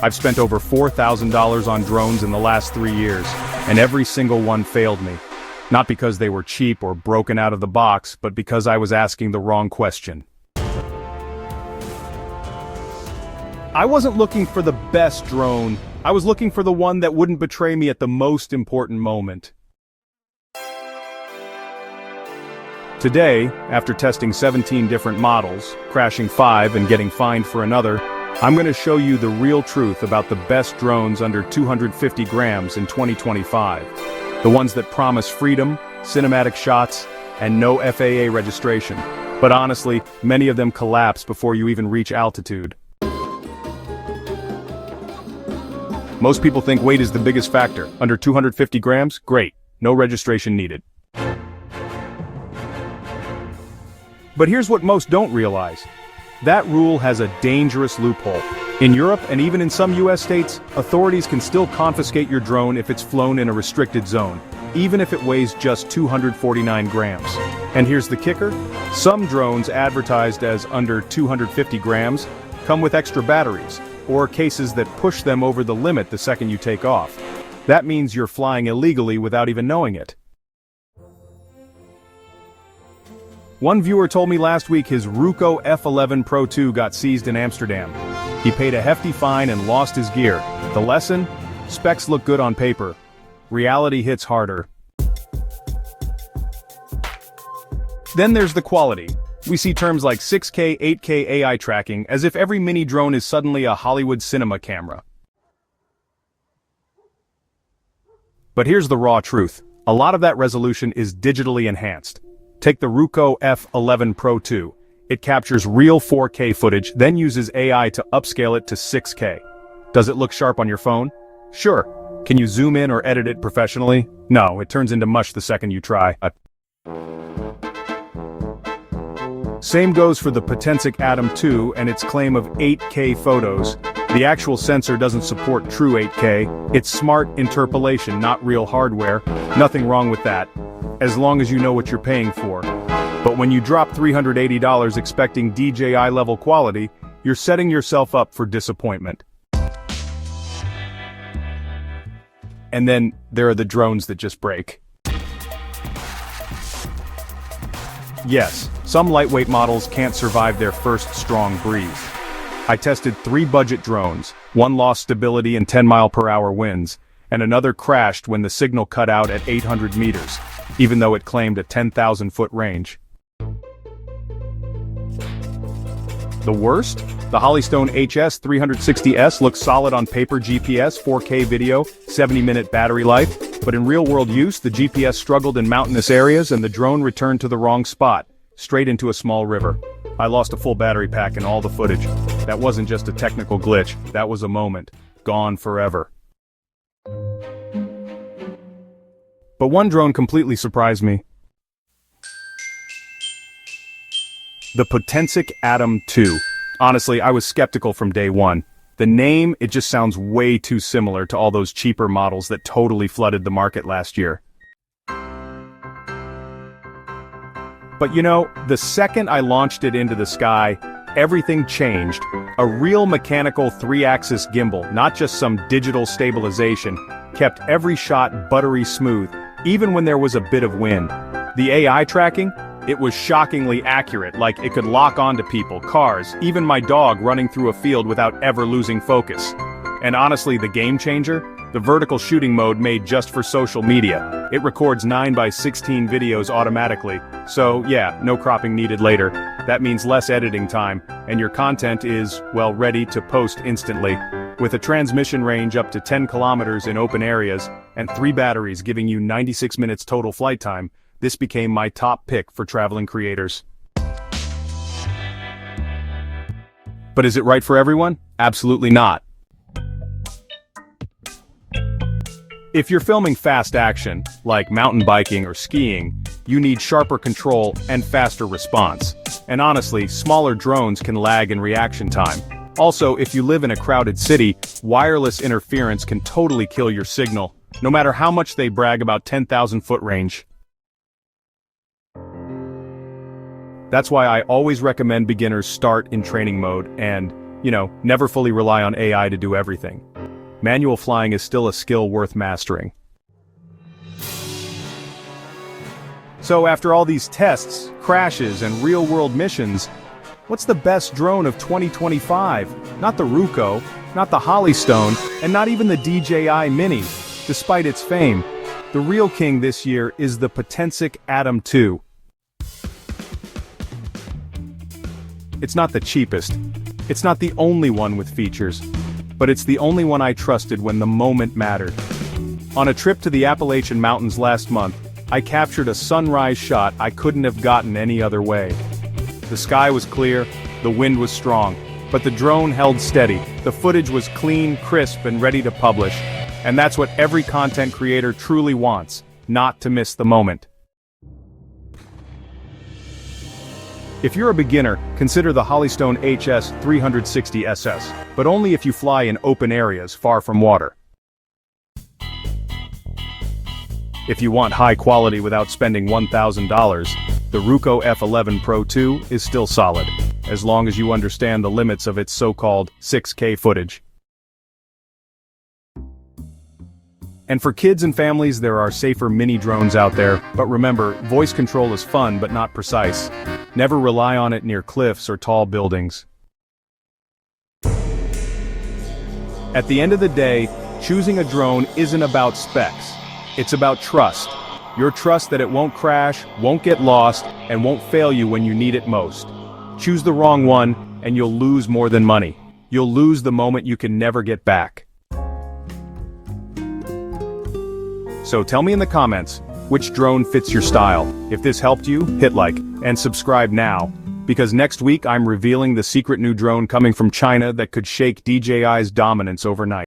I've spent over $4,000 on drones in the last 3 years, and every single one failed me. Not because they were cheap or broken out of the box, but because I was asking the wrong question. I wasn't looking for the best drone, I was looking for the one that wouldn't betray me at the most important moment. Today, after testing 17 different models, crashing 5 and getting fined for another, I'm going to show you the real truth about the best drones under 250 grams in 2025. The ones that promise freedom, cinematic shots, and no FAA registration. But honestly, many of them collapse before you even reach altitude. Most people think weight is the biggest factor. Under 250 grams, great, no registration needed. But here's what most don't realize. That rule has a dangerous loophole. In Europe and even in some US states, authorities can still confiscate your drone if it's flown in a restricted zone, even if it weighs just 249 grams. And here's the kicker, some drones advertised as under 250 grams come with extra batteries, or cases that push them over the limit the second you take off. That means you're flying illegally without even knowing it. One viewer told me last week his Ruko F11 Pro 2 got seized in Amsterdam. He paid a hefty fine and lost his gear. The lesson? Specs look good on paper. Reality hits harder. Then there's the quality. We see terms like 6K, 8K AI tracking as if every mini drone is suddenly a Hollywood cinema camera. But here's the raw truth. A lot of that resolution is digitally enhanced. Take the Ruko F11 Pro 2. It captures real 4K footage, then uses AI to upscale it to 6K. Does it look sharp on your phone? Sure. Can you zoom in or edit it professionally? No, it turns into mush the second you try. Same goes for the Potensic Atom 2 and its claim of 8K photos. The actual sensor doesn't support true 8K. It's smart interpolation, not real hardware. Nothing wrong with that, as long as you know what you're paying for. But when you drop $380 expecting DJI level quality, you're setting yourself up for disappointment. And then there are the drones that just break. Yes, some lightweight models can't survive their first strong breeze. I tested 3 budget drones, one lost stability in 10-mile-per-hour winds, and another crashed when the signal cut out at 800 meters, even though it claimed a 10,000-foot range. The worst? The Hollystone HS360s looks solid on paper GPS, 4K video, 70-minute battery life, but in real-world use, the GPS struggled in mountainous areas and the drone returned to the wrong spot, straight into a small river. I lost a full battery pack and all the footage. That wasn't just a technical glitch, that was a moment. Gone forever. But one drone completely surprised me. The Potensic Atom 2. Honestly, I was skeptical from day one. The name, it just sounds way too similar to all those cheaper models that totally flooded the market last year. But you know, the second I launched it into the sky, everything changed. A real mechanical 3-axis gimbal, not just some digital stabilization, kept every shot buttery smooth, even when there was a bit of wind. The AI tracking? It was shockingly accurate, like it could lock onto people, cars, even my dog running through a field without ever losing focus. And honestly, the game changer? The vertical shooting mode made just for social media. It records 9:16 videos automatically, so yeah, no cropping needed later. That means less editing time, and your content is, well, ready to post instantly. With a transmission range up to 10 kilometers in open areas, and 3 batteries giving you 96 minutes total flight time, this became my top pick for traveling creators. But is it right for everyone? Absolutely not. If you're filming fast action, like mountain biking or skiing, you need sharper control and faster response. And honestly, smaller drones can lag in reaction time. Also, if you live in a crowded city, wireless interference can totally kill your signal, no matter how much they brag about 10,000-foot range. That's why I always recommend beginners start in training mode and, Never fully rely on AI to do everything. Manual flying is still a skill worth mastering. So after all these tests, crashes, and real-world missions, what's the best drone of 2025? Not the Ruko, not the Hollystone, and not even the DJI Mini. Despite its fame, the real king this year is the Potensic Atom 2. It's not the cheapest. It's not the only one with features. But it's the only one I trusted when the moment mattered. On a trip to the Appalachian Mountains last month, I captured a sunrise shot I couldn't have gotten any other way. The sky was clear, the wind was strong, but the drone held steady. The footage was clean, crisp, and ready to publish. And that's what every content creator truly wants, not to miss the moment. If you're a beginner, consider the Hollystone HS360s, but only if you fly in open areas far from water. If you want high quality without spending $1,000, the Ruko F11 Pro 2 is still solid, as long as you understand the limits of its so-called 6K footage. And for kids and families, there are safer mini drones out there, but remember, voice control is fun but not precise. Never rely on it near cliffs or tall buildings. At the end of the day, choosing a drone isn't about specs. It's about trust. Your trust that it won't crash, won't get lost, and won't fail you when you need it most. Choose the wrong one, and you'll lose more than money. You'll lose the moment you can never get back. So tell me in the comments, which drone fits your style? If this helped you, hit like, and subscribe now, because next week I'm revealing the secret new drone coming from China that could shake DJI's dominance overnight.